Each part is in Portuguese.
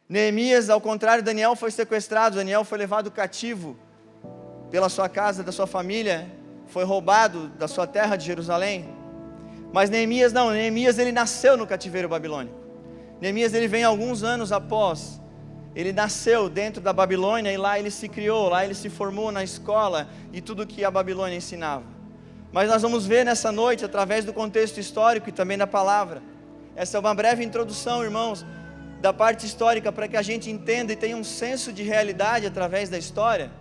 Neemias, ao contrário, Daniel foi sequestrado, Daniel foi levado cativo pela sua casa, da sua família, foi roubado da sua terra de Jerusalém. Mas Neemias não, Neemias ele nasceu no cativeiro babilônico. Neemias ele vem alguns anos após, ele nasceu dentro da Babilônia e lá ele se criou, lá ele se formou na escola e tudo que a Babilônia ensinava. Mas nós vamos ver nessa noite, através do contexto histórico e também da palavra. Essa é uma breve introdução, irmãos, da parte histórica, para que a gente entenda e tenha um senso de realidade através da história,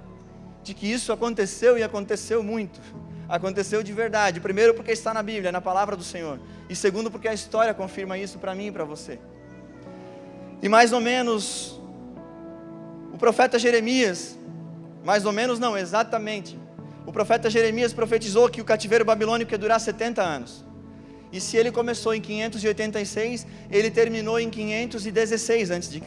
de que isso aconteceu e aconteceu muito, aconteceu de verdade. Primeiro porque está na Bíblia, na palavra do Senhor, e segundo porque a história confirma isso para mim e para você. E mais ou menos, o profeta Jeremias, mais ou menos não, exatamente, o profeta Jeremias profetizou que o cativeiro babilônico ia durar 70 anos, e se ele começou em 586, ele terminou em 516 a.C.,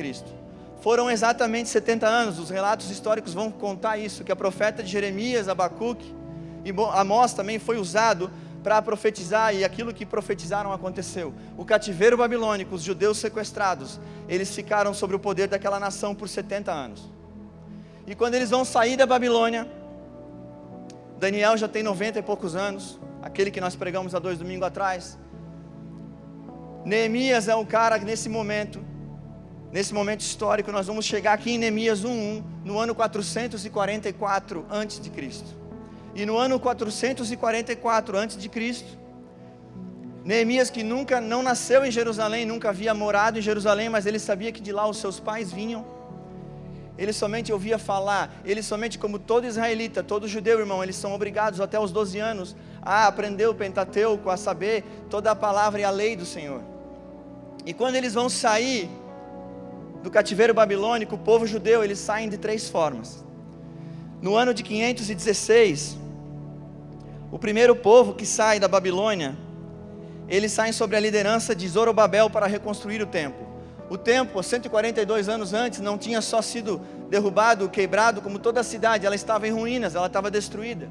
foram exatamente 70 anos, os relatos históricos vão contar isso, que a profeta de Jeremias, Abacuque e Amós também foi usado para profetizar, e aquilo que profetizaram aconteceu. O cativeiro babilônico, os judeus sequestrados, eles ficaram sob o poder daquela nação por 70 anos, e quando eles vão sair da Babilônia, Daniel já tem 90 e poucos anos, aquele que nós pregamos há 2 domingos atrás. Neemias é o cara que nesse momento histórico, nós vamos chegar aqui em Neemias 1:1, no ano 444 a.C., e no ano 444 a.C., Neemias, que não nasceu em Jerusalém, nunca havia morado em Jerusalém, mas ele sabia que de lá os seus pais vinham, ele somente ouvia falar, ele somente, como todo israelita, todo judeu, irmão, eles são obrigados até os 12 anos a aprender o Pentateuco, a saber toda a palavra e a lei do Senhor. E quando eles vão sair do cativeiro babilônico, o povo judeu, eles saem de 3 formas. No ano de 516, o primeiro povo que sai da Babilônia, eles saem sob a liderança de Zorobabel para reconstruir o templo. O templo, 142 anos antes, não tinha só sido derrubado, quebrado, como toda a cidade, ela estava em ruínas, ela estava destruída.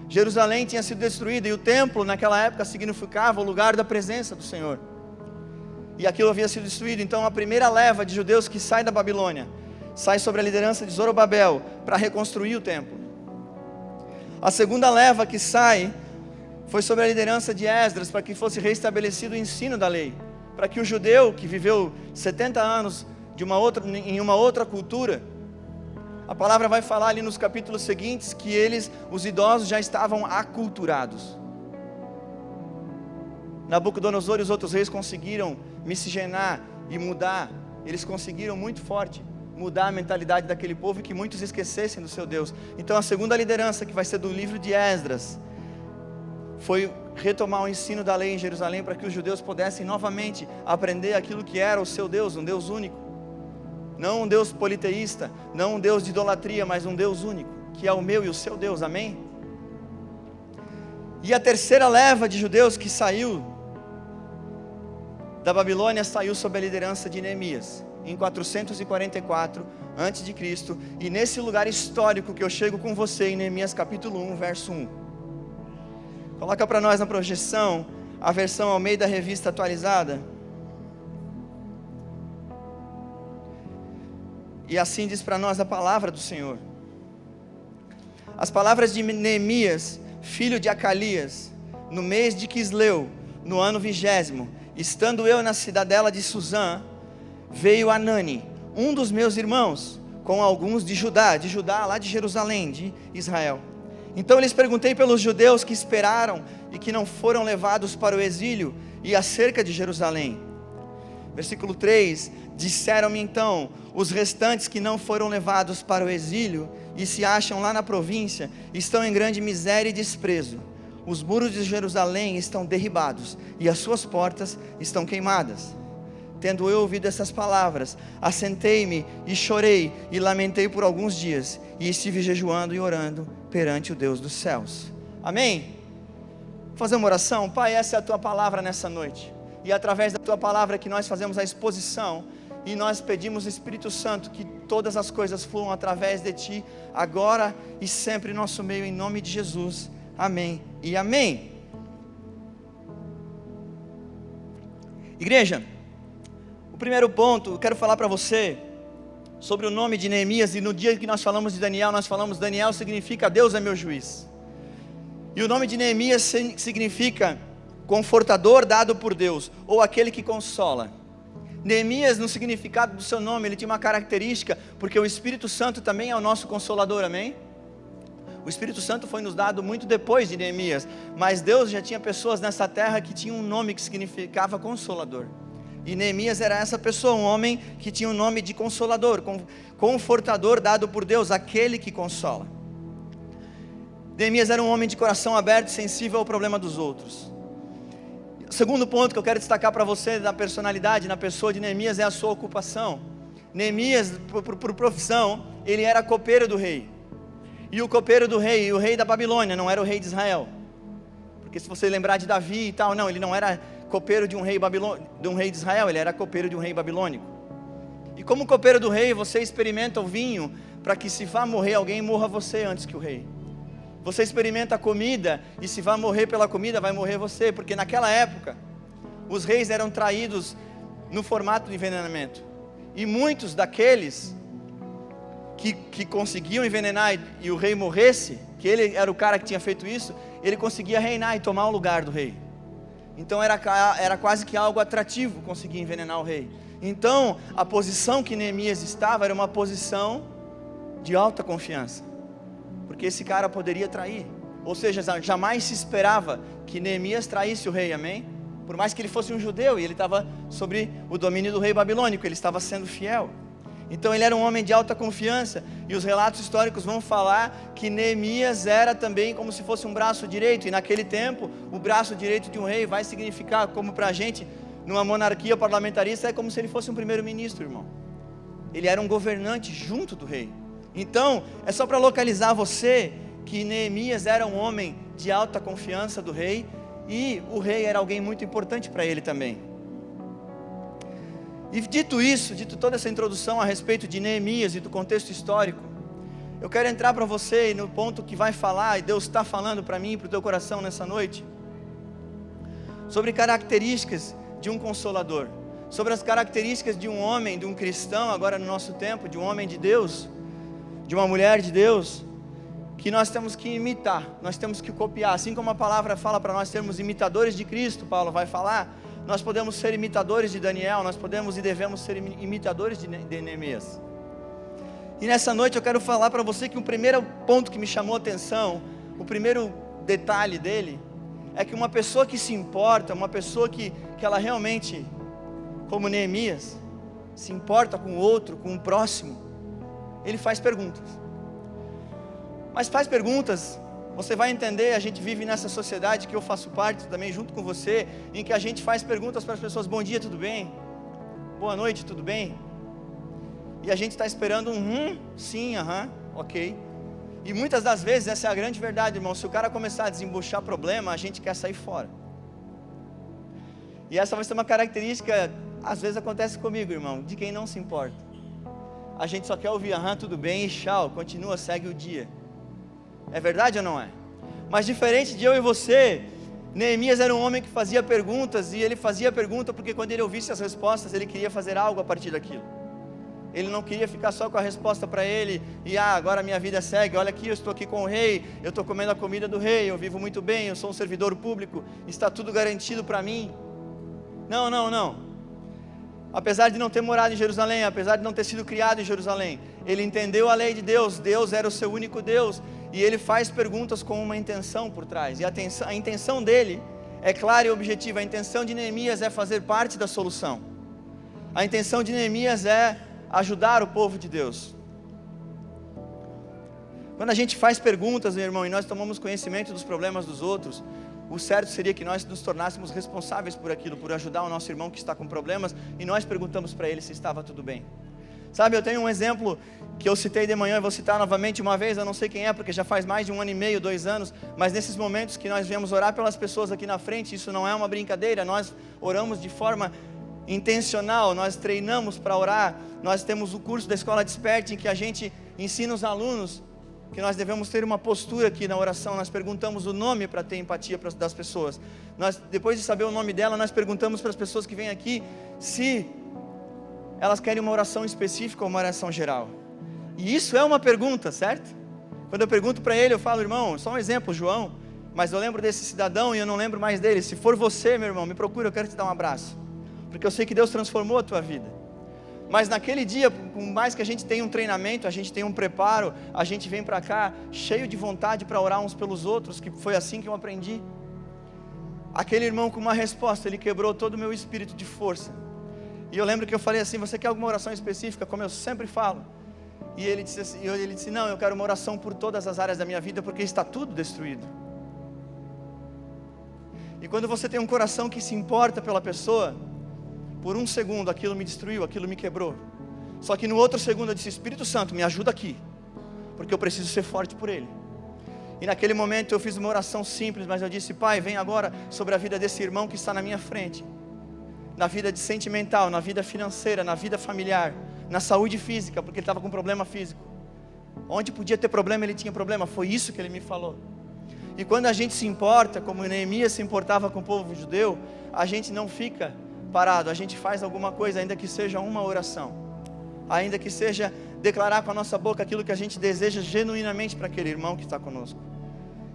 Jerusalém tinha sido destruída, e o templo naquela época significava o lugar da presença do Senhor, e aquilo havia sido destruído. Então a primeira leva de judeus que sai da Babilônia, sai sob a liderança de Zorobabel, para reconstruir o templo. A segunda leva que sai, foi sob a liderança de Esdras, para que fosse restabelecido o ensino da lei, para que o judeu que viveu 70 anos em uma outra cultura, a palavra vai falar ali nos capítulos seguintes, que os idosos já estavam aculturados. Nabucodonosor e os outros reis conseguiram miscigenar e mudar, eles conseguiram muito forte mudar a mentalidade daquele povo, e que muitos esquecessem do seu Deus. Então a segunda liderança, que vai ser do livro de Esdras, foi retomar o ensino da lei em Jerusalém, para que os judeus pudessem novamente aprender aquilo que era o seu Deus, um Deus único, não um Deus politeísta, não um Deus de idolatria, mas um Deus único, que é o meu e o seu Deus, amém? E a terceira leva de judeus que saiu da Babilônia, saiu sob a liderança de Neemias, em 444 a.C., e nesse lugar histórico que eu chego com você, em Neemias capítulo 1, verso 1. Coloca para nós na projeção a versão Almeida Revista Atualizada. E assim diz para nós a palavra do Senhor. As palavras de Neemias, filho de Acalias, no mês de Quisleu, no ano 20º, estando eu na cidadela de Suzã, veio Anani, um dos meus irmãos, com alguns de Judá, lá de Jerusalém, de Israel. Então lhes perguntei pelos judeus que esperaram e que não foram levados para o exílio, e acerca de Jerusalém. Versículo 3, disseram-me então, os restantes que não foram levados para o exílio, e se acham lá na província, estão em grande miséria e desprezo. Os muros de Jerusalém estão derribados, e as suas portas estão queimadas. Tendo eu ouvido essas palavras, assentei-me e chorei e lamentei por alguns dias, e estive jejuando e orando perante o Deus dos céus. Amém? Vou fazer uma oração. Pai, essa é a tua palavra nessa noite, e através da tua palavra que nós fazemos a exposição, e nós pedimos, Espírito Santo, que todas as coisas fluam através de ti, agora e sempre em nosso meio, em nome de Jesus. Amém e amém. Igreja, o primeiro ponto, eu quero falar para você sobre o nome de Neemias, e no dia que nós falamos de Daniel, nós falamos Daniel significa Deus é meu juiz. E o nome de Neemias significa confortador dado por Deus, ou aquele que consola. Neemias, no significado do seu nome, ele tinha uma característica, porque o Espírito Santo também é o nosso consolador, amém? O Espírito Santo foi nos dado muito depois de Neemias, mas Deus já tinha pessoas nessa terra que tinham um nome que significava consolador. E Neemias era essa pessoa, um homem que tinha o nome de consolador, confortador dado por Deus, aquele que consola. Neemias era um homem de coração aberto e sensível ao problema dos outros. O segundo ponto que eu quero destacar para você da personalidade, na pessoa de Neemias, é a sua ocupação. Neemias, por profissão, ele era copeiro do rei. E o copeiro do rei, o rei da Babilônia, não era o rei de Israel. Porque se você lembrar de Davi e tal, não, ele não era copeiro de um rei de Israel, ele era copeiro de um rei babilônico. E como copeiro do rei, você experimenta o vinho, para que se vá morrer alguém, morra você antes que o rei. Você experimenta a comida, e se vai morrer pela comida, vai morrer você, porque naquela época, os reis eram traídos no formato de envenenamento. E muitos daqueles que conseguiam envenenar e o rei morresse, que ele era o cara que tinha feito isso, ele conseguia reinar e tomar o lugar do rei. Então era quase que algo atrativo conseguir envenenar o rei. Então a posição que Neemias estava era uma posição de alta confiança, porque esse cara poderia trair. Ou seja, jamais se esperava que Neemias traísse o rei, amém? Por mais que ele fosse um judeu e ele estava sobre o domínio do rei babilônico, ele estava sendo fiel. Então ele era um homem de alta confiança, e os relatos históricos vão falar que Neemias era também como se fosse um braço direito, e naquele tempo, o braço direito de um rei vai significar, como para a gente, numa monarquia parlamentarista, é como se ele fosse um primeiro-ministro, irmão. Ele era um governante junto do rei. Então, é só para localizar você, que Neemias era um homem de alta confiança do rei, e o rei era alguém muito importante para ele também. E dito toda essa introdução a respeito de Neemias e do contexto histórico, eu quero entrar para você no ponto que vai falar, e Deus está falando para mim e para o teu coração nessa noite, sobre características de um consolador, sobre as características de um homem, de um cristão, agora no nosso tempo, de um homem de Deus, de uma mulher de Deus, que nós temos que imitar, nós temos que copiar, assim como a palavra fala para nós sermos imitadores de Cristo, Paulo vai falar. Nós podemos ser imitadores de Daniel, nós podemos e devemos ser imitadores de Neemias. E nessa noite eu quero falar para você que o primeiro ponto que me chamou a atenção, o primeiro detalhe dele, é que uma pessoa que se importa, uma pessoa que ela realmente, como Neemias, se importa com o outro, com o próximo, ele faz perguntas. Mas faz perguntas. Você vai entender, a gente vive nessa sociedade que eu faço parte também junto com você, em que a gente faz perguntas para as pessoas: bom dia, tudo bem? Boa noite, tudo bem? E a gente está esperando sim, ok. E muitas das vezes essa é a grande verdade, irmão. Se o cara começar a desembuchar problema, a gente quer sair fora. E essa vai ser uma característica, às vezes acontece comigo, irmão, de quem não se importa. A gente só quer ouvir tudo bem e tchau, continua, segue o dia. É verdade ou não é? Mas diferente de eu e você, Neemias era um homem que fazia perguntas, e ele fazia pergunta porque quando ele ouvisse as respostas, ele queria fazer algo a partir daquilo. Ele não queria ficar só com a resposta para ele, e agora a minha vida segue, olha aqui, eu estou aqui com o rei, eu estou comendo a comida do rei, eu vivo muito bem, eu sou um servidor público, está tudo garantido para mim. Não. Apesar de não ter morado em Jerusalém, apesar de não ter sido criado em Jerusalém, ele entendeu a lei de Deus, Deus era o seu único Deus, e ele faz perguntas com uma intenção por trás, e a intenção dele é clara e objetiva. A intenção de Neemias é fazer parte da solução, a intenção de Neemias é ajudar o povo de Deus. Quando a gente faz perguntas, meu irmão, e nós tomamos conhecimento dos problemas dos outros, o certo seria que nós nos tornássemos responsáveis por aquilo, por ajudar o nosso irmão que está com problemas, e nós perguntamos para ele se estava tudo bem. Sabe, eu tenho um exemplo que eu citei de manhã, e vou citar novamente uma vez, eu não sei quem é, porque já faz mais de 1 ano e meio, 2 anos, mas nesses momentos que nós viemos orar pelas pessoas aqui na frente, isso não é uma brincadeira, nós oramos de forma intencional, nós treinamos para orar, nós temos o curso da Escola Desperte, em que a gente ensina os alunos que nós devemos ter uma postura aqui na oração. Nós perguntamos o nome para ter empatia das pessoas. Nós, depois de saber o nome dela, nós perguntamos para as pessoas que vêm aqui se elas querem uma oração específica ou uma oração geral? E isso é uma pergunta, certo? Quando eu pergunto para ele, eu falo, irmão, só um exemplo, João, mas eu lembro desse cidadão e eu não lembro mais dele. Se for você, meu irmão, me procura, eu quero te dar um abraço, porque eu sei que Deus transformou a tua vida. Mas naquele dia, por mais que a gente tenha um treinamento, a gente tenha um preparo, a gente vem para cá cheio de vontade para orar uns pelos outros, que foi assim que eu aprendi. Aquele irmão com uma resposta, ele quebrou todo o meu espírito de força. E eu lembro que eu falei assim, você quer alguma oração específica, como eu sempre falo? E ele disse assim, não, eu quero uma oração por todas as áreas da minha vida, porque está tudo destruído. E quando você tem um coração que se importa pela pessoa, por um segundo aquilo me destruiu, aquilo me quebrou. Só que no outro segundo eu disse, Espírito Santo, me ajuda aqui, porque eu preciso ser forte por ele. E naquele momento eu fiz uma oração simples, mas eu disse, Pai, vem agora sobre a vida desse irmão que está na minha frente, na vida de sentimental, na vida financeira, na vida familiar, na saúde física, porque ele estava com problema físico. Onde podia ter problema, ele tinha problema. Foi isso que ele me falou. E quando a gente se importa, como Neemias se importava com o povo judeu, a gente não fica parado, a gente faz alguma coisa, ainda que seja uma oração, ainda que seja declarar com a nossa boca aquilo que a gente deseja genuinamente para aquele irmão que está conosco.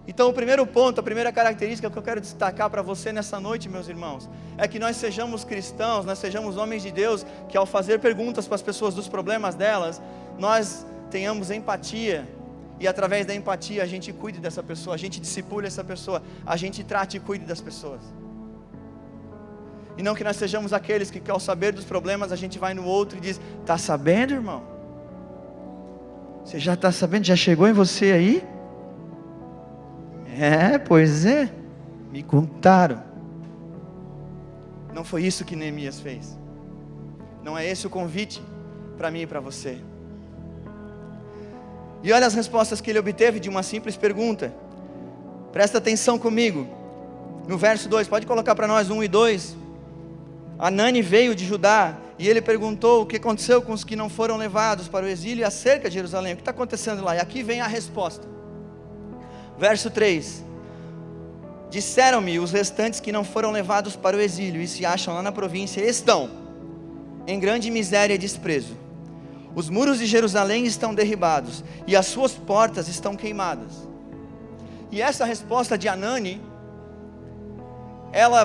Então o primeiro ponto, a primeira característica que eu quero destacar para você nessa noite, meus irmãos, é que nós sejamos cristãos, nós sejamos homens de Deus, que ao fazer perguntas para as pessoas dos problemas delas, nós tenhamos empatia, e através da empatia a gente cuide dessa pessoa, a gente discipule essa pessoa, a gente trate e cuide das pessoas. E não que nós sejamos aqueles que ao saber dos problemas a gente vai no outro e diz, está sabendo, irmão? Você já está sabendo? Já chegou em você aí? Pois é, me contaram. Não foi isso que Neemias fez. Não é esse o convite para mim e para você. E olha as respostas que ele obteve de uma simples pergunta. Presta atenção comigo. No verso 2, pode colocar para nós 1 e 2. Hanani veio de Judá e ele perguntou o que aconteceu com os que não foram levados para o exílio acerca de Jerusalém. O que está acontecendo lá? E aqui vem a resposta. Verso 3. Disseram-me os restantes que não foram levados para o exílio e se acham lá na província, estão em grande miséria e desprezo. Os muros de Jerusalém estão derribados e as suas portas estão queimadas. E essa resposta de Hanani,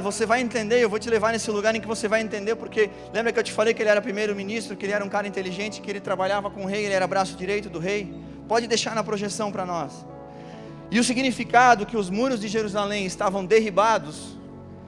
você vai entender, eu vou te levar nesse lugar em que você vai entender, porque lembra que eu te falei que ele era primeiro-ministro, que ele era um cara inteligente, que ele trabalhava com o rei, ele era braço direito do rei? Pode deixar na projeção para nós. E o significado que os muros de Jerusalém estavam derribados,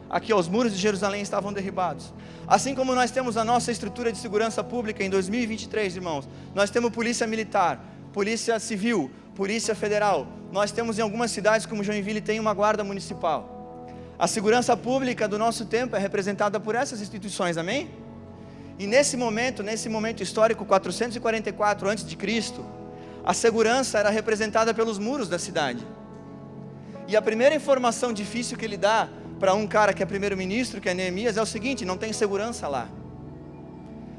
aqui os muros de Jerusalém estavam derribados. Assim como nós temos a nossa estrutura de segurança pública em 2023, irmãos, nós temos polícia militar, polícia civil, polícia federal, nós temos em algumas cidades como Joinville tem uma guarda municipal. A segurança pública do nosso tempo é representada por essas instituições, amém? E nesse momento histórico, 444 a.C., a segurança era representada pelos muros da cidade. E a primeira informação difícil que ele dá para um cara que é primeiro-ministro, que é Neemias, é o seguinte: não tem segurança lá.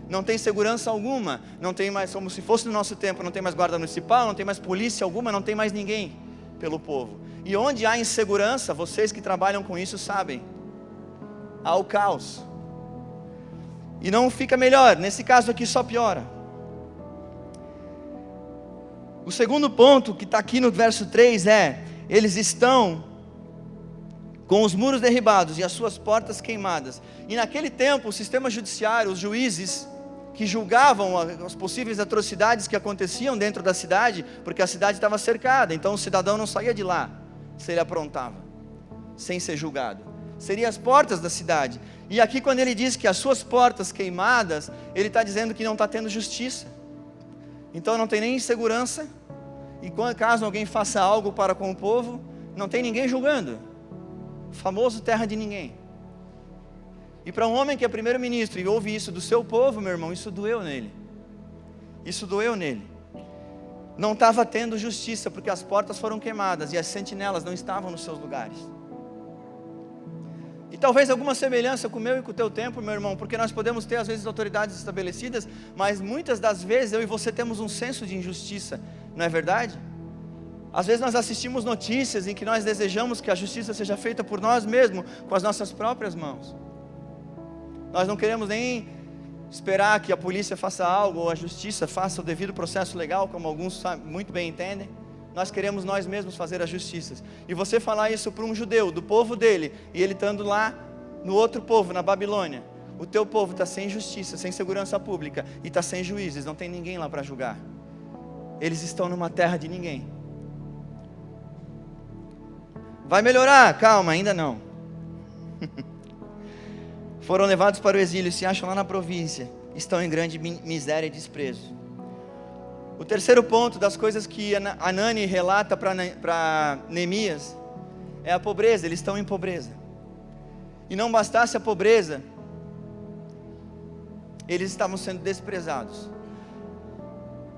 Não tem segurança alguma. Não tem mais, como se fosse no nosso tempo, não tem mais guarda municipal, não tem mais polícia alguma, não tem mais ninguém pelo povo. E onde há insegurança, vocês que trabalham com isso sabem, há o caos. E não fica melhor, nesse caso aqui só piora. O segundo ponto que está aqui no verso 3 é: eles estão com os muros derribados e as suas portas queimadas. E naquele tempo o sistema judiciário, os juízes que julgavam as possíveis atrocidades que aconteciam dentro da cidade, porque a cidade estava cercada, então o cidadão não saía de lá se ele aprontava, sem ser julgado. Seriam as portas da cidade. E aqui quando ele diz que as suas portas queimadas, ele está dizendo que não está tendo justiça. Então não tem nem segurança, e caso alguém faça algo para com o povo, não tem ninguém julgando. O famoso terra de ninguém. E para um homem que é primeiro-ministro e ouve isso do seu povo, meu irmão, isso doeu nele. Isso doeu nele. Não estava tendo justiça, porque as portas foram queimadas e as sentinelas não estavam nos seus lugares. E talvez alguma semelhança com o meu e com o teu tempo, meu irmão, porque nós podemos ter às vezes autoridades estabelecidas, mas muitas das vezes eu e você temos um senso de injustiça, não é verdade? Às vezes nós assistimos notícias em que nós desejamos que a justiça seja feita por nós mesmos, com as nossas próprias mãos. Nós não queremos nem esperar que a polícia faça algo, ou a justiça faça o devido processo legal, como alguns muito bem entendem. Nós queremos nós mesmos fazer as justiças. E você falar isso para um judeu, do povo dele, e ele estando lá no outro povo, na Babilônia, o teu povo está sem justiça, sem segurança pública, e está sem juízes, não tem ninguém lá para julgar. Eles estão numa terra de ninguém. Vai melhorar? Calma, ainda não. Foram levados para o exílio, se acham lá na província, estão em grande miséria e desprezo. O terceiro ponto das coisas que Anani relata para Neemias é a pobreza. Eles estão em pobreza. E não bastasse a pobreza, eles estavam sendo desprezados.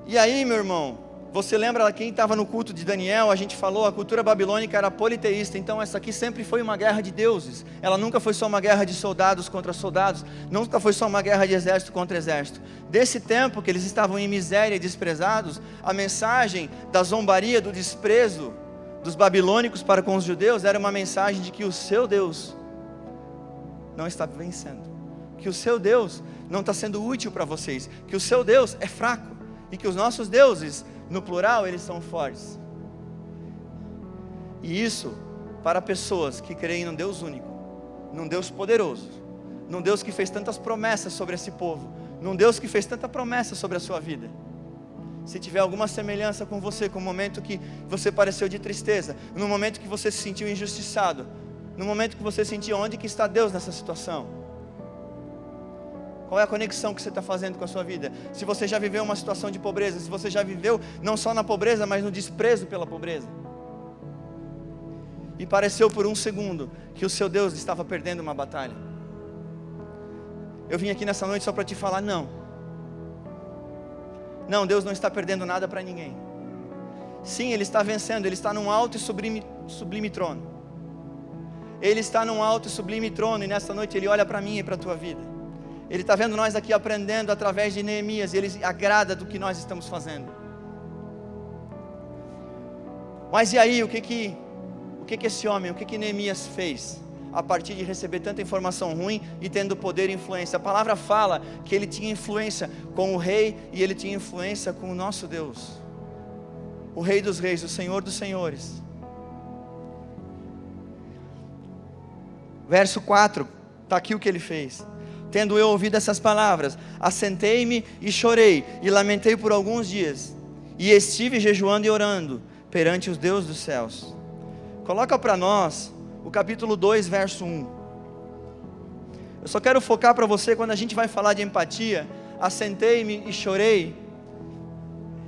E aí, meu irmão, você lembra quem estava no culto de Daniel? A gente falou, a cultura babilônica era politeísta. Então essa aqui sempre foi uma guerra de deuses. Ela nunca foi só uma guerra de soldados contra soldados. Nunca foi só uma guerra de exército contra exército. Desse tempo que eles estavam em miséria e desprezados, a mensagem da zombaria, do desprezo dos babilônicos para com os judeus era uma mensagem de que o seu Deus não está vencendo, que o seu Deus não está sendo útil para vocês, que o seu Deus é fraco e que os nossos deuses, no plural, eles são fortes. E isso para pessoas que creem num Deus único, num Deus poderoso, num Deus que fez tantas promessas sobre esse povo, num Deus que fez tanta promessa sobre a sua vida. Se tiver alguma semelhança com você, com o momento que você pareceu de tristeza, no momento que você se sentiu injustiçado, no momento que você sentiu onde que está Deus nessa situação, qual é a conexão que você está fazendo com a sua vida? Se você já viveu uma situação de pobreza, se você já viveu não só na pobreza, mas no desprezo pela pobreza, e pareceu por um segundo que o seu Deus estava perdendo uma batalha, eu vim aqui nessa noite só para te falar, não, Deus não está perdendo nada para ninguém. Sim, Ele está vencendo, Ele está num alto e sublime trono. Ele está num alto e sublime trono, e nessa noite Ele olha para mim e para a tua vida. Ele está vendo nós aqui aprendendo através de Neemias, e Ele agrada do que nós estamos fazendo. Mas e aí, o que esse homem, o que Neemias fez, a partir de receber tanta informação ruim e tendo poder e influência? A palavra fala que ele tinha influência com o rei, e ele tinha influência com o nosso Deus, o Rei dos Reis, o Senhor dos Senhores. Verso 4, está aqui o que ele fez. Tendo eu ouvido essas palavras, assentei-me e chorei, e lamentei por alguns dias, e estive jejuando e orando perante os deuses dos céus. Coloca para nós o capítulo 2, verso 1. Eu só quero focar para você, quando a gente vai falar de empatia, assentei-me e chorei.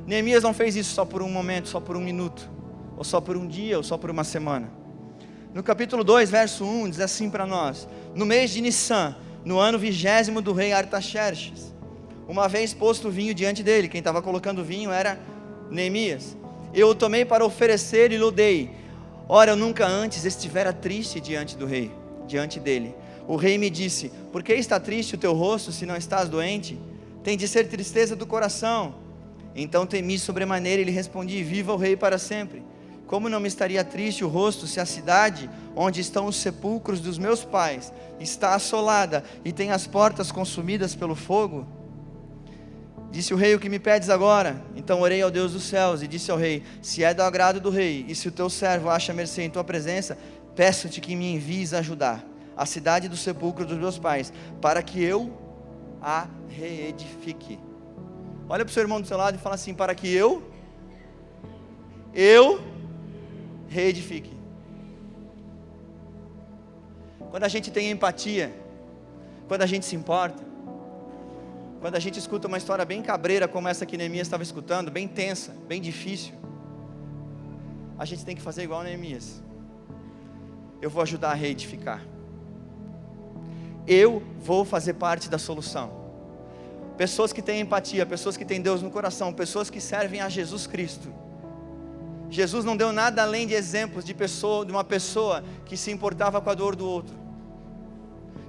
Neemias não fez isso só por um momento, só por um minuto, ou só por um dia, ou só por uma semana. No capítulo 2, verso 1, diz assim para nós: no mês de Nissan, no ano 20º do rei Artaxerxes, uma vez posto o vinho diante dele, quem estava colocando o vinho era Neemias, eu o tomei para oferecer e lhe dei. Ora, eu nunca antes estivera triste diante do rei, diante dele. O rei me disse: por que está triste o teu rosto, se não estás doente? Tem de ser tristeza do coração. Então temi sobremaneira e lhe respondi: viva o rei para sempre. Como não me estaria triste o rosto, se a cidade onde estão os sepulcros dos meus pais está assolada e tem as portas consumidas pelo fogo? Disse o rei: o que me pedes agora? Então orei ao Deus dos céus e disse ao rei: se é do agrado do rei, e se o teu servo acha mercê em tua presença, peço-te que me envies ajudar a cidade do sepulcro dos meus pais, para que eu a reedifique. Olha para o seu irmão do seu lado e fala assim: para que eu reedifique. Quando a gente tem empatia, quando a gente se importa, quando a gente escuta uma história bem cabreira como essa que Neemias estava escutando, bem tensa, bem difícil, a gente tem que fazer igual Neemias. Eu vou ajudar a reedificar. Eu vou fazer parte da solução. Pessoas que têm empatia, pessoas que têm Deus no coração, pessoas que servem a Jesus Cristo. Jesus não deu nada além de exemplos de uma pessoa que se importava com a dor do outro.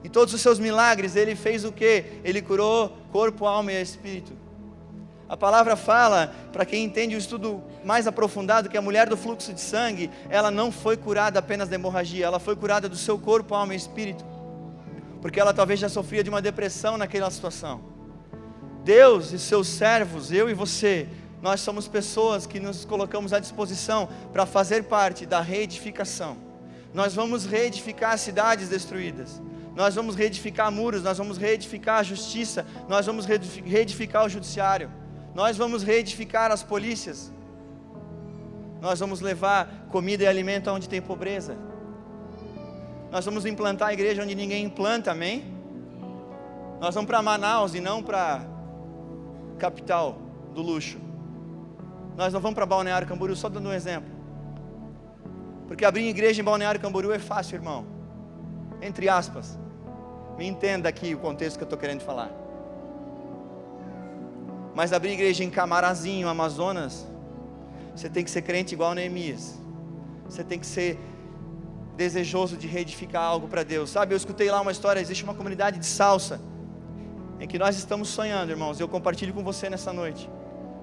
Em todos os seus milagres, Ele fez o quê? Ele curou corpo, alma e espírito. A palavra fala, para quem entende o estudo mais aprofundado, que a mulher do fluxo de sangue, ela não foi curada apenas da hemorragia, ela foi curada do seu corpo, alma e espírito. Porque ela talvez já sofria de uma depressão naquela situação. Deus e seus servos, eu e você, nós somos pessoas que nos colocamos à disposição para fazer parte da reedificação. Nós vamos reedificar cidades destruídas, nós vamos reedificar muros, nós vamos reedificar a justiça, nós vamos reedificar o judiciário, nós vamos reedificar as polícias, nós vamos levar comida e alimento onde tem pobreza, nós vamos implantar a igreja onde ninguém implanta, amém? Nós vamos para Manaus e não para capital do luxo. Nós não vamos para Balneário Camboriú, só dando um exemplo. Porque abrir igreja em Balneário Camboriú é fácil, irmão. Entre aspas. Me entenda aqui o contexto que eu estou querendo falar. Mas abrir igreja em Camarazinho, Amazonas, você tem que ser crente igual Neemias. Você tem que ser desejoso de reedificar algo para Deus. Sabe, eu escutei lá uma história, existe uma comunidade de salsa, em que nós estamos sonhando, irmãos, eu compartilho com você nessa noite.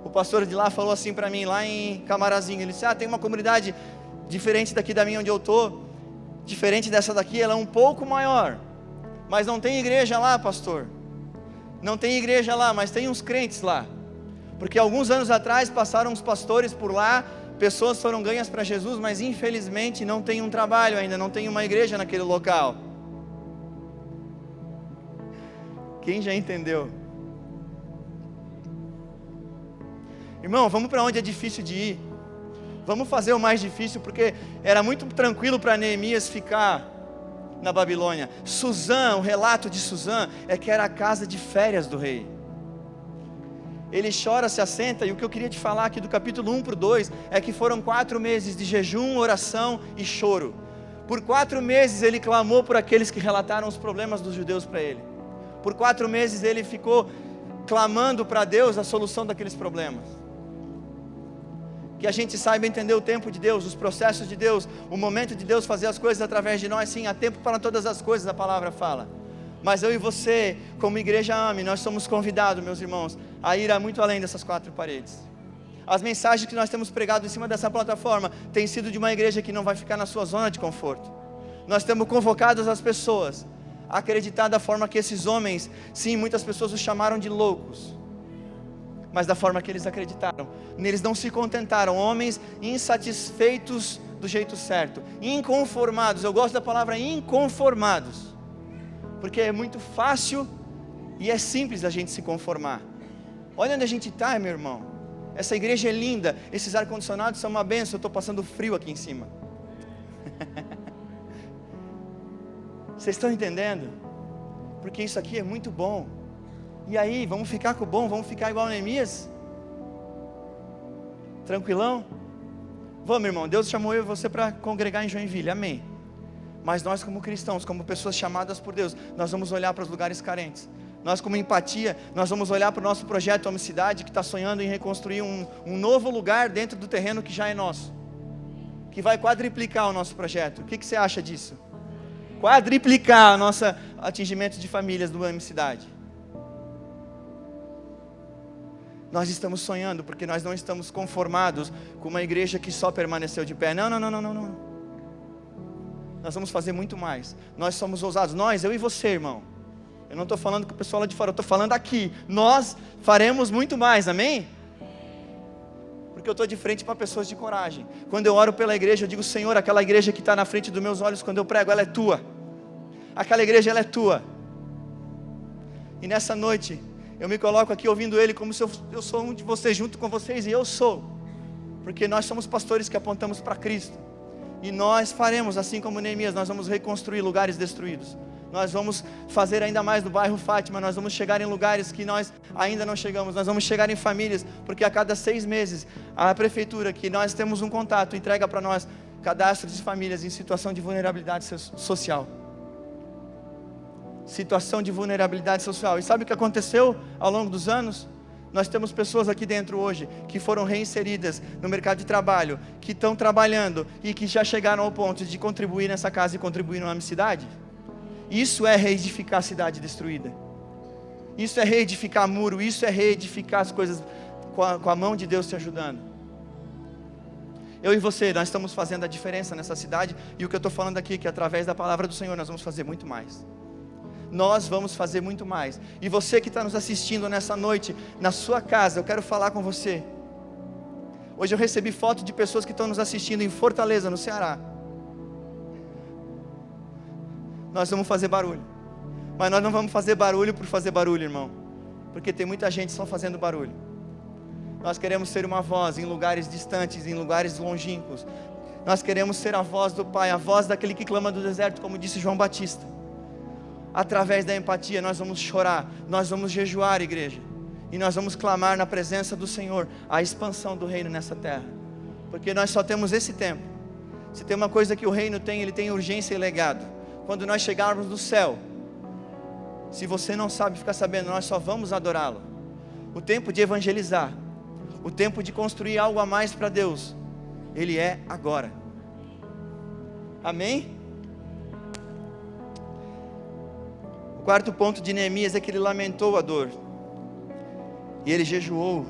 O pastor de lá falou assim para mim, lá em Camarazinho, ele disse, tem uma comunidade diferente daqui da minha onde eu estou, diferente dessa daqui, ela é um pouco maior, mas não tem igreja lá, pastor, não tem igreja lá, mas tem uns crentes lá, porque alguns anos atrás passaram uns pastores por lá, pessoas foram ganhas para Jesus, mas infelizmente não tem um trabalho ainda, não tem uma igreja naquele local. Quem já entendeu? Irmão, vamos para onde é difícil de ir. Vamos fazer o mais difícil, porque era muito tranquilo para Neemias ficar na Babilônia. Suzã, o relato de Suzã é que era a casa de férias do rei. Ele chora, se assenta, e o que eu queria te falar aqui do capítulo 1 para o 2 é que foram 4 meses de jejum, oração e choro. Por 4 meses ele clamou por aqueles que relataram os problemas dos judeus para ele. Por 4 meses ele ficou clamando para Deus a solução daqueles problemas. Que a gente saiba entender o tempo de Deus, os processos de Deus, o momento de Deus fazer as coisas através de nós. Sim, há tempo para todas as coisas, a palavra fala. Mas eu e você, como igreja AME, nós somos convidados, meus irmãos, a ir muito além dessas 4 paredes. As mensagens que nós temos pregado em cima dessa plataforma têm sido de uma igreja que não vai ficar na sua zona de conforto. Nós temos convocado as pessoas a acreditar da forma que esses homens, sim, muitas pessoas os chamaram de loucos, mas da forma que eles acreditaram. Eles não se contentaram, homens insatisfeitos do jeito certo, inconformados. Eu gosto da palavra inconformados, porque é muito fácil e é simples a gente se conformar. Olha onde a gente está, meu irmão. Essa igreja é linda, esses ar-condicionados são uma benção. Eu estou passando frio aqui em cima. Vocês estão entendendo? Porque isso aqui é muito bom. E aí, vamos ficar com o bom? Vamos ficar igual Neemias? Tranquilão? Vamos, irmão, Deus chamou eu e você para congregar em Joinville, amém. Mas nós como cristãos, como pessoas chamadas por Deus, nós vamos olhar para os lugares carentes. Nós como empatia, nós vamos olhar para o nosso projeto Homicidade, que está sonhando em reconstruir um novo lugar dentro do terreno que já é nosso, que vai quadriplicar o nosso projeto. O que você acha disso? Quadriplicar o nosso atingimento de famílias do Homicidade. Nós estamos sonhando, porque nós não estamos conformados com uma igreja que só permaneceu de pé. Não. Nós vamos fazer muito mais. Nós somos ousados. Nós, eu e você, irmão. Eu não estou falando com o pessoal lá de fora, eu estou falando aqui. Nós faremos muito mais, amém? Porque eu estou de frente para pessoas de coragem. Quando eu oro pela igreja, eu digo, Senhor, aquela igreja que está na frente dos meus olhos, quando eu prego, ela é tua. Aquela igreja, ela é tua. E nessa noite, eu me coloco aqui ouvindo Ele como se eu sou um de vocês, junto com vocês, e eu sou. Porque nós somos pastores que apontamos para Cristo. E nós faremos, assim como Neemias, nós vamos reconstruir lugares destruídos. Nós vamos fazer ainda mais no bairro Fátima, nós vamos chegar em lugares que nós ainda não chegamos, nós vamos chegar em famílias, porque a cada 6 meses, a prefeitura, que nós temos um contato, entrega para nós cadastros de famílias em situação de vulnerabilidade social. Situação de vulnerabilidade social. E sabe o que aconteceu ao longo dos anos? Nós temos pessoas aqui dentro hoje que foram reinseridas no mercado de trabalho, que estão trabalhando e que já chegaram ao ponto de contribuir nessa casa e contribuir numa cidade. Isso é reedificar a cidade destruída. Isso é reedificar muro, isso é reedificar as coisas com a mão de Deus te ajudando. Eu e você, nós estamos fazendo a diferença nessa cidade, e o que eu estou falando aqui, que através da palavra do Senhor nós vamos fazer muito mais. nós vamos fazer muito mais. E você que está nos assistindo nessa noite, na sua casa, eu quero falar com você. Hoje eu recebi foto de pessoas que estão nos assistindo em Fortaleza, no Ceará. Nós vamos fazer barulho, mas nós não vamos fazer barulho por fazer barulho, irmão, porque tem muita gente só fazendo barulho. Nós queremos ser uma voz em lugares distantes, em lugares longínquos. Nós queremos ser a voz do Pai, a voz daquele que clama do deserto, como disse João Batista. Através da empatia nós vamos chorar, nós vamos jejuar, igreja, e nós vamos clamar na presença do Senhor a expansão do reino nessa terra, porque nós só temos esse tempo. Se tem uma coisa que o reino tem, ele tem urgência e legado. Quando nós chegarmos no céu, se você não sabe, ficar sabendo, nós só vamos adorá-lo. O tempo de evangelizar, o tempo de construir algo a mais para Deus, ele é agora. Amém? O quarto ponto de Neemias é que ele lamentou a dor, e ele jejuou.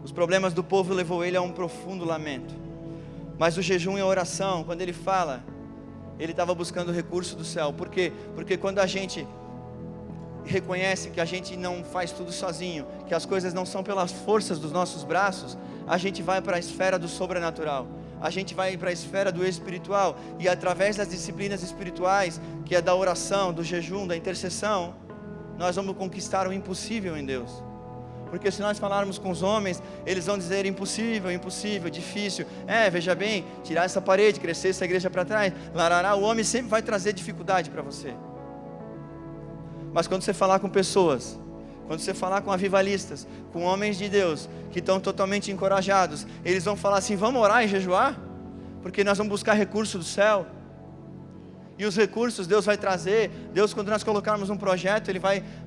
Os problemas do povo levou ele a um profundo lamento, mas o jejum e a oração, quando ele fala, ele estava buscando o recurso do céu. Por quê? Porque quando a gente reconhece que a gente não faz tudo sozinho, que as coisas não são pelas forças dos nossos braços, a gente vai para a esfera do sobrenatural, a gente vai para a esfera do espiritual, e através das disciplinas espirituais, que é da oração, do jejum, da intercessão, nós vamos conquistar o impossível em Deus. Porque se nós falarmos com os homens, eles vão dizer impossível, impossível, difícil. Veja bem, tirar essa parede, crescer essa igreja para trás, larará, o homem sempre vai trazer dificuldade para você. Mas quando você falar com pessoas, quando você falar com avivalistas, com homens de Deus, que estão totalmente encorajados, eles vão falar assim, vamos orar e jejuar? Porque nós vamos buscar recurso do céu. E os recursos Deus vai trazer. Deus, quando nós colocarmos um projeto,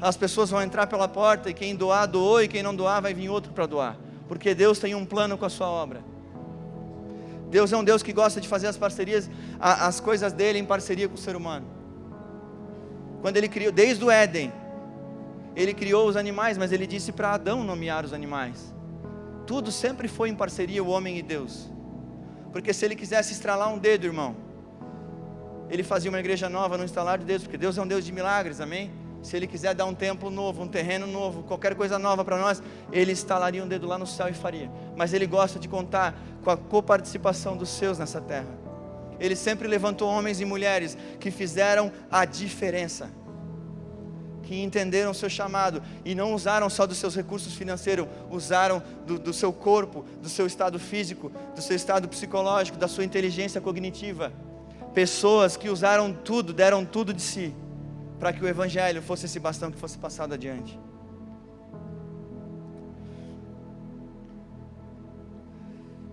as pessoas vão entrar pela porta, e quem doar, doou, e quem não doar, vai vir outro para doar, porque Deus tem um plano com a sua obra. Deus é um Deus que gosta de fazer as parcerias, as coisas dele em parceria com o ser humano. Quando ele criou, desde o Éden, ele criou os animais, mas ele disse para Adão nomear os animais. Tudo sempre foi em parceria, o homem e Deus. Porque se ele quisesse estralar um dedo, irmão, ele fazia uma igreja nova no instalar de Deus, porque Deus é um Deus de milagres, amém? Se ele quiser dar um templo novo, um terreno novo, qualquer coisa nova para nós, ele instalaria um dedo lá no céu e faria. Mas ele gosta de contar com a coparticipação dos seus nessa terra. Ele sempre levantou homens e mulheres que fizeram a diferença, que entenderam o seu chamado e não usaram só dos seus recursos financeiros, usaram do seu corpo, do seu estado físico, do seu estado psicológico, da sua inteligência cognitiva. Pessoas que usaram tudo, deram tudo de si, para que o evangelho fosse esse bastão que fosse passado adiante.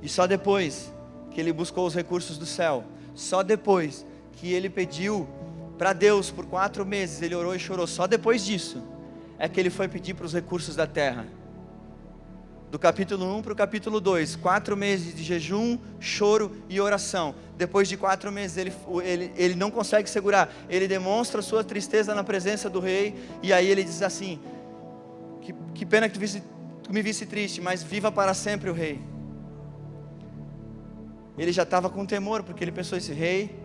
E só depois que ele buscou os recursos do céu, só depois que ele pediu para Deus por 4 meses, ele orou e chorou, só depois disso, é que ele foi pedir para os recursos da terra. Do capítulo 1 para o capítulo 2, 4 meses de jejum, choro e oração. Depois de 4 meses ele não consegue segurar, ele demonstra sua tristeza na presença do rei, e aí ele diz assim, que pena que tu me visse triste, mas viva para sempre o rei. Ele já estava com temor, porque ele pensou, esse rei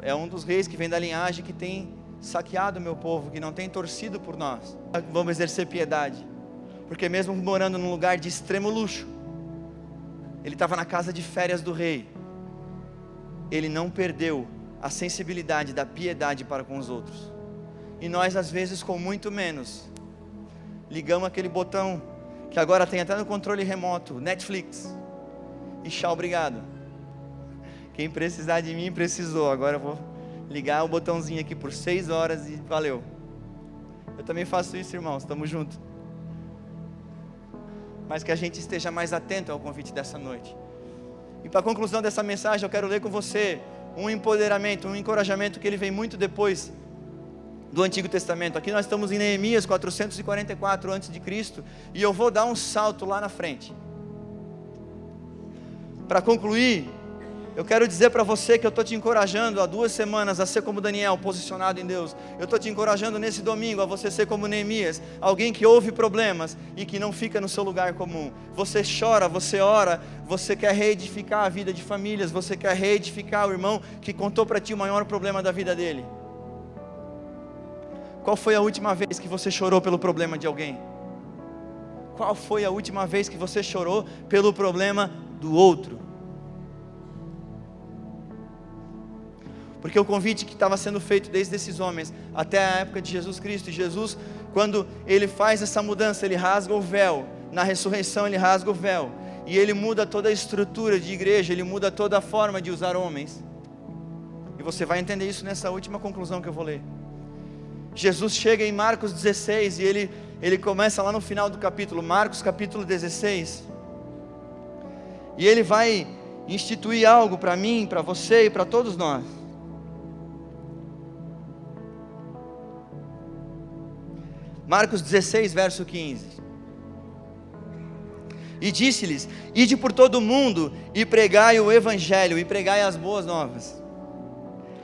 é um dos reis que vem da linhagem que tem saqueado o meu povo, que não tem torcido por nós. Vamos exercer piedade. Porque mesmo morando num lugar de extremo luxo, ele estava na casa de férias do rei, ele não perdeu a sensibilidade da piedade para com os outros. E nós às vezes com muito menos, ligamos aquele botão, que agora tem até no controle remoto, Netflix, e tchau, obrigado. Quem precisar de mim precisou, agora eu vou ligar o botãozinho aqui por 6 horas e valeu. Eu também faço isso, irmãos, estamos juntos. Mas que a gente esteja mais atento ao convite dessa noite. E para a conclusão dessa mensagem, eu quero ler com você um empoderamento, um encorajamento que ele vem muito depois do Antigo Testamento. Aqui nós estamos em Neemias 444 a.C. e eu vou dar um salto lá na frente. Para concluir, eu quero dizer para você que eu estou te encorajando há 2 semanas a ser como Daniel, posicionado em Deus. Eu estou te encorajando nesse domingo a você ser como Neemias, alguém que ouve problemas e que não fica no seu lugar comum. Você chora, você ora, você quer reedificar a vida de famílias, você quer reedificar o irmão que contou para ti o maior problema da vida dele. Qual foi a última vez que você chorou pelo problema de alguém? Qual foi a última vez que você chorou pelo problema do outro? Porque o convite que estava sendo feito desde esses homens até a época de Jesus Cristo, e Jesus, quando ele faz essa mudança, ele rasga o véu, na ressurreição ele rasga o véu, e ele muda toda a estrutura de igreja, ele muda toda a forma de usar homens, e você vai entender isso nessa última conclusão que eu vou ler. Jesus chega em Marcos 16, e ele começa lá no final do capítulo, Marcos capítulo 16, e ele vai instituir algo para mim, para você e para todos nós. Marcos 16, verso 15. E disse-lhes: ide por todo o mundo e pregai o evangelho, e pregai as boas novas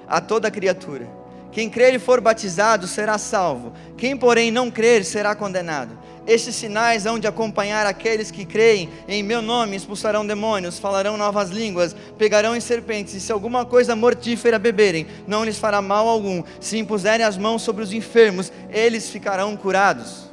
a toda criatura. Quem crer e for batizado será salvo, quem porém não crer será condenado. Estes sinais hão de acompanhar aqueles que creem em meu nome: expulsarão demônios, falarão novas línguas, pegarão em serpentes, e se alguma coisa mortífera beberem, não lhes fará mal algum. Se impuserem as mãos sobre os enfermos, eles ficarão curados.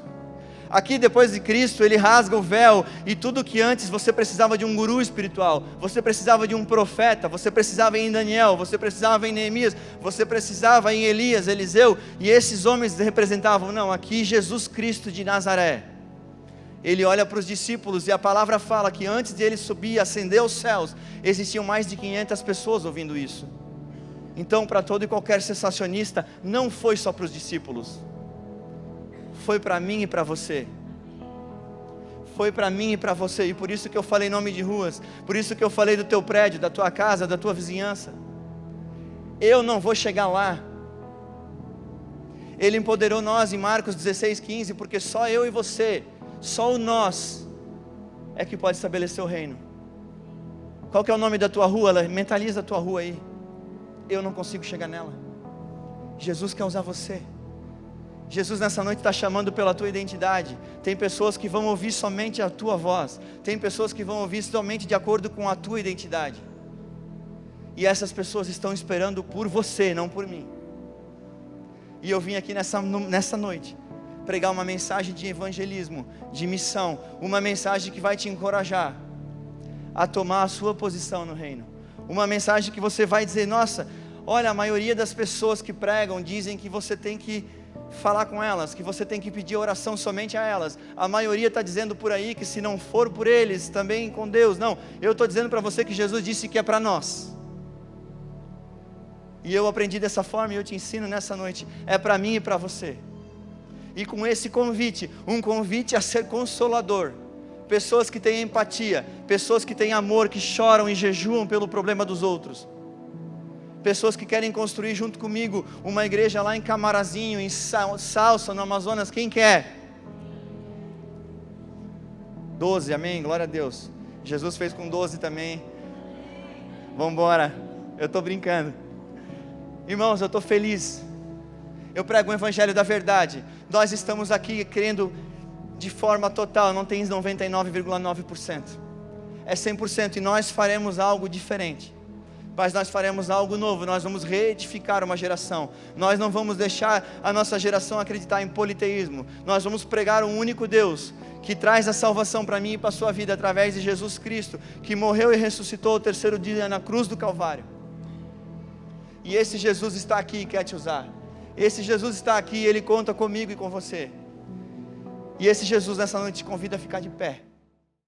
Aqui, depois de Cristo, ele rasga o véu, e tudo que antes você precisava de um guru espiritual, você precisava de um profeta, você precisava em Daniel, você precisava em Neemias, você precisava em Elias, Eliseu, e esses homens representavam, não, aqui Jesus Cristo de Nazaré. Ele olha para os discípulos, e a palavra fala que antes de ele subir e ascender aos céus, existiam mais de 500 pessoas ouvindo isso. Então, para todo e qualquer sensacionista, não foi só para os discípulos, foi para mim e para você. Foi para mim e para você. E por isso que eu falei nome de ruas, por isso que eu falei do teu prédio, da tua casa, da tua vizinhança. Eu não vou chegar lá. Ele empoderou nós em Marcos 16, 15, porque só eu e você, só o nós é que pode estabelecer o reino. Qual que é o nome da tua rua? Mentaliza a tua rua aí. Eu não consigo chegar nela. Jesus quer usar você. Jesus nessa noite está chamando pela tua identidade. Tem pessoas que vão ouvir somente a tua voz, tem pessoas que vão ouvir somente de acordo com a tua identidade, e essas pessoas estão esperando por você, não por mim. E eu vim aqui nessa noite pregar uma mensagem de evangelismo, de missão, uma mensagem que vai te encorajar a tomar a sua posição no reino, uma mensagem que você vai dizer: nossa, olha, a maioria das pessoas que pregam dizem que você tem que falar com elas, que você tem que pedir oração somente a elas. A maioria está dizendo por aí que se não for por eles, também com Deus. Não, eu estou dizendo para você que Jesus disse que é para nós, e eu aprendi dessa forma, e eu te ensino nessa noite, é para mim e para você. E com esse convite, um convite a ser consolador, pessoas que têm empatia, pessoas que têm amor, que choram e jejuam pelo problema dos outros, pessoas que querem construir junto comigo uma igreja lá em Camarazinho, em Salsa, no Amazonas. Quem quer? 12, amém? Glória a Deus. Jesus fez com 12 também. Vamos embora. Eu estou brincando. Irmãos, eu estou feliz. Eu prego o evangelho da verdade. Nós estamos aqui crendo de forma total. Não tem 99,9%. É 100%, e nós faremos algo diferente. Mas nós faremos algo novo, nós vamos reedificar uma geração. Nós não vamos deixar a nossa geração acreditar em politeísmo. Nós vamos pregar um único Deus, que traz a salvação para mim e para a sua vida, através de Jesus Cristo, que morreu e ressuscitou ao terceiro dia na cruz do Calvário. E esse Jesus está aqui e quer te usar. Esse Jesus está aqui e Ele conta comigo e com você. E esse Jesus nessa noite te convida a ficar de pé.